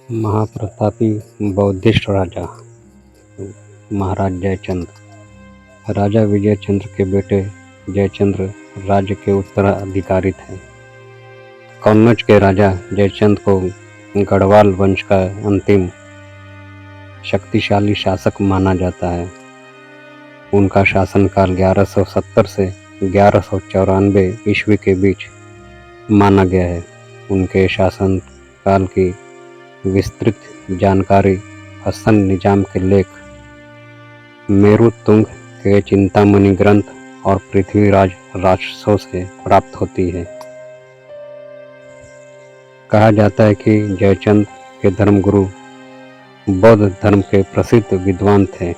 महाप्रतापी Buddhist राजा महाराज जयचंद। राजा विजयचंद्र के बेटे जयचंद्र राज्य के उत्तराधिकारी थे। कन्नौज के राजा जयचंद को गढ़वाल वंश का अंतिम शक्तिशाली शासक माना जाता है। उनका शासनकाल 1170 से 1194 ईस्वी के बीच माना गया है। उनके शासनकाल की विस्तृत जानकारी हसन निजाम के लेख मेरु तुंग के चिंतामणि ग्रंथ और पृथ्वीराज राजसों से प्राप्त होती है। कहा जाता है कि जयचंद के धर्मगुरु बौद्ध धर्म के प्रसिद्ध विद्वान थे,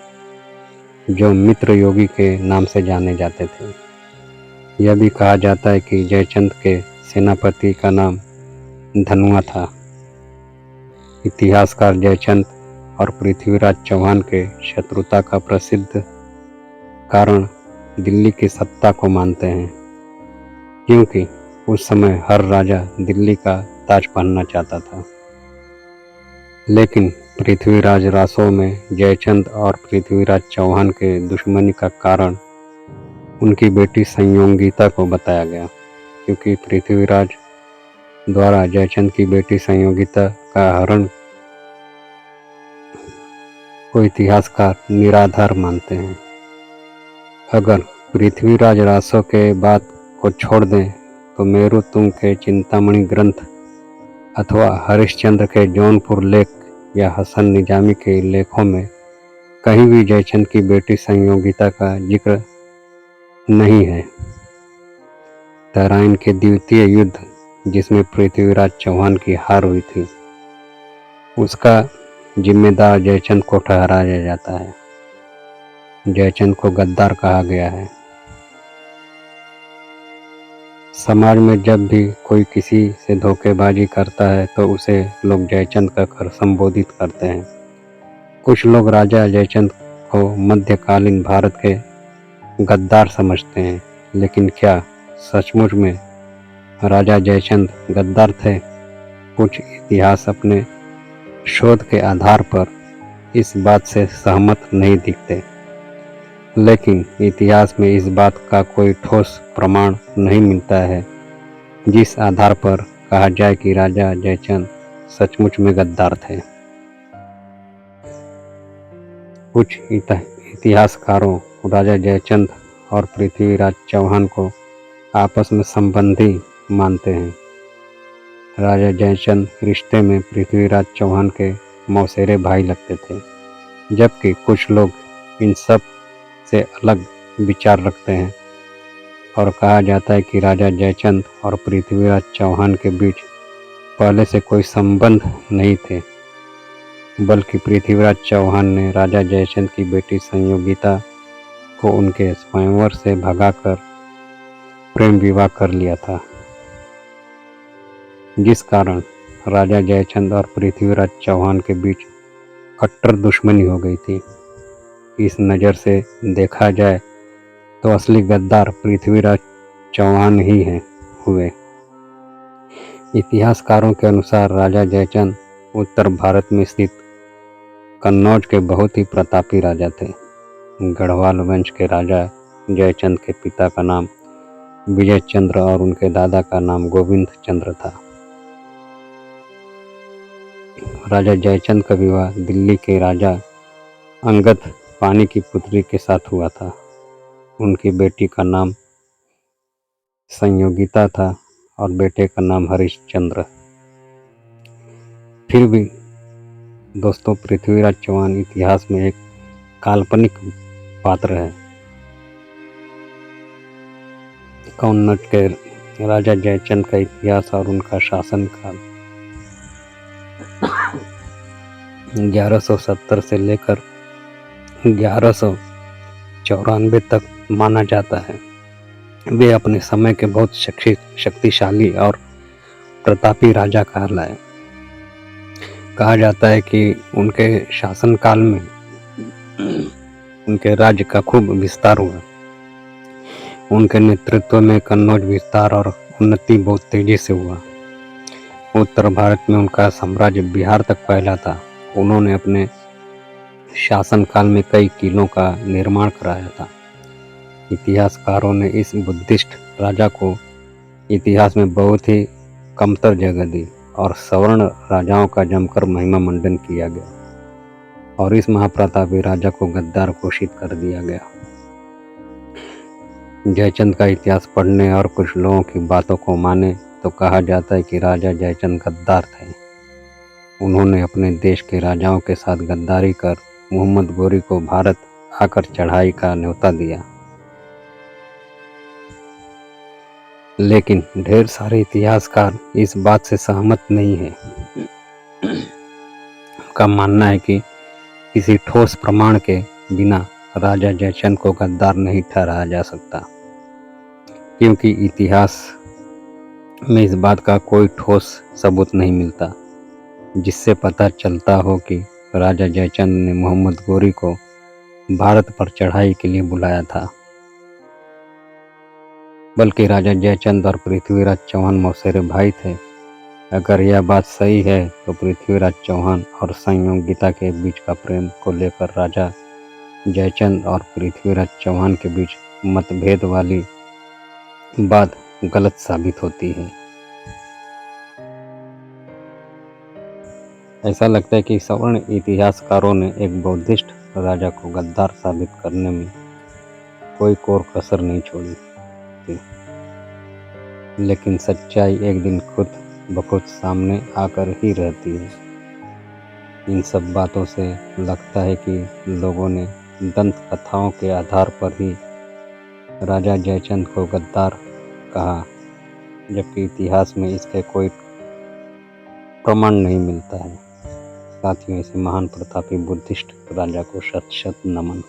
जो मित्र योगी के नाम से जाने जाते थे। यह भी कहा जाता है कि जयचंद के सेनापति का नाम धनुआ था। इतिहासकार जयचंद और पृथ्वीराज चौहान के शत्रुता का प्रसिद्ध कारण दिल्ली की सत्ता को मानते हैं, क्योंकि उस समय हर राजा दिल्ली का ताज पहनना चाहता था। लेकिन पृथ्वीराज रासों में जयचंद और पृथ्वीराज चौहान के दुश्मनी का कारण उनकी बेटी संयोगिता को बताया गया, क्योंकि पृथ्वीराज द्वारा जयचंद की बेटी संयोगिता का हरण को इतिहासकार निराधार मानते हैं। अगर पृथ्वीराज रासों के बात को छोड़ दें तो मेरु तुंग के चिंतामणि ग्रंथ अथवा हरिश्चंद्र के जौनपुर लेख या हसन निजामी के लेखों में कहीं भी जयचंद की बेटी संयोगिता का जिक्र नहीं है। तराइन के द्वितीय युद्ध, जिसमें पृथ्वीराज चौहान की हार हुई थी, उसका जिम्मेदार जयचंद को ठहराया जाता है। जयचंद को गद्दार कहा गया है। समाज में जब भी कोई किसी से धोखेबाजी करता है तो उसे लोग जयचंद कहकर संबोधित करते हैं। कुछ लोग राजा जयचंद को मध्यकालीन भारत के गद्दार समझते हैं, लेकिन क्या सचमुच में राजा जयचंद गद्दार थे? कुछ इतिहास अपने शोध के आधार पर इस बात से सहमत नहीं दिखते, लेकिन इतिहास में इस बात का कोई ठोस प्रमाण नहीं मिलता है जिस आधार पर कहा जाए कि राजा जयचंद सचमुच में गद्दार थे। कुछ इतिहासकारों राजा जयचंद और पृथ्वीराज चौहान को आपस में संबंधी मानते हैं। राजा जयचंद रिश्ते में पृथ्वीराज चौहान के मौसेरे भाई लगते थे, जबकि कुछ लोग इन सब से अलग विचार रखते हैं और कहा जाता है कि राजा जयचंद और पृथ्वीराज चौहान के बीच पहले से कोई संबंध नहीं थे, बल्कि पृथ्वीराज चौहान ने राजा जयचंद की बेटी संयोगिता को उनके स्वयंवर से भगाकर प्रेम विवाह कर लिया था, जिस कारण राजा जयचंद और पृथ्वीराज चौहान के बीच कट्टर दुश्मनी हो गई थी। इस नज़र से देखा जाए तो असली गद्दार पृथ्वीराज चौहान ही हुए। इतिहासकारों के अनुसार राजा जयचंद उत्तर भारत में स्थित कन्नौज के बहुत ही प्रतापी राजा थे। गढ़वाल वंश के राजा जयचंद के पिता का नाम विजय चंद्र और उनके दादा का नाम गोविंद चंद्र था। राजा जयचंद का विवाह दिल्ली के राजा अंगद पानी की पुत्री के साथ हुआ था। उनकी बेटी का नाम संयोगिता था और बेटे का नाम हरिश्चंद्र। फिर भी दोस्तों, पृथ्वीराज चौहान इतिहास में एक काल्पनिक पात्र है। कन्नौज के राजा जयचंद का इतिहास और उनका शासनकाल 1170 से लेकर 1194 तक माना जाता है। वे अपने समय के बहुत शक्तिशाली और प्रतापी राजा कहलाए। कहा जाता है कि उनके शासनकाल में उनके राज्य का खूब विस्तार हुआ। उनके नेतृत्व में कन्नौज विस्तार और उन्नति बहुत तेजी से हुआ। उत्तर भारत में उनका साम्राज्य बिहार तक फैला था। उन्होंने अपने शासनकाल में कई किलों का निर्माण कराया था। इतिहासकारों ने इस बुद्धिस्ट राजा को इतिहास में बहुत ही कमतर जगह दी और सवर्ण राजाओं का जमकर महिमा मंडन किया गया और इस महाप्रतापी राजा को गद्दार घोषित कर दिया गया। जयचंद का इतिहास पढ़ने और कुछ लोगों की बातों को माने तो कहा जाता है कि राजा जयचंद गद्दार थे। उन्होंने अपने देश के राजाओं के साथ गद्दारी कर मोहम्मद गोरी को भारत आकर चढ़ाई का न्योता दिया। लेकिन ढेर सारे इतिहासकार इस बात से सहमत नहीं है। उनका मानना है कि किसी ठोस प्रमाण के बिना राजा जयचंद को गद्दार नहीं ठहराया जा सकता, क्योंकि इतिहास में इस बात का कोई ठोस सबूत नहीं मिलता जिससे पता चलता हो कि राजा जयचंद ने मोहम्मद गोरी को भारत पर चढ़ाई के लिए बुलाया था। बल्कि राजा जयचंद और पृथ्वीराज चौहान मौसेरे भाई थे। अगर यह बात सही है तो पृथ्वीराज चौहान और संयोगिता के बीच का प्रेम को लेकर राजा जयचंद और पृथ्वीराज चौहान के बीच मतभेद वाली बात गलत साबित होती है। ऐसा लगता है कि सवर्ण इतिहासकारों ने एक बौद्धिस्ट राजा को गद्दार साबित करने में कोई कोर कसर नहीं छोड़ी थी। लेकिन सच्चाई एक दिन खुद ब खुद सामने आकर ही रहती है। इन सब बातों से लगता है कि लोगों ने दंत कथाओं के आधार पर ही राजा जयचंद को गद्दार कहा, जबकि इतिहास में इसके कोई प्रमाण नहीं मिलता है। साथियों, ऐसे महान प्रतापी बुद्धिस्ट राजा को शत शत नमन।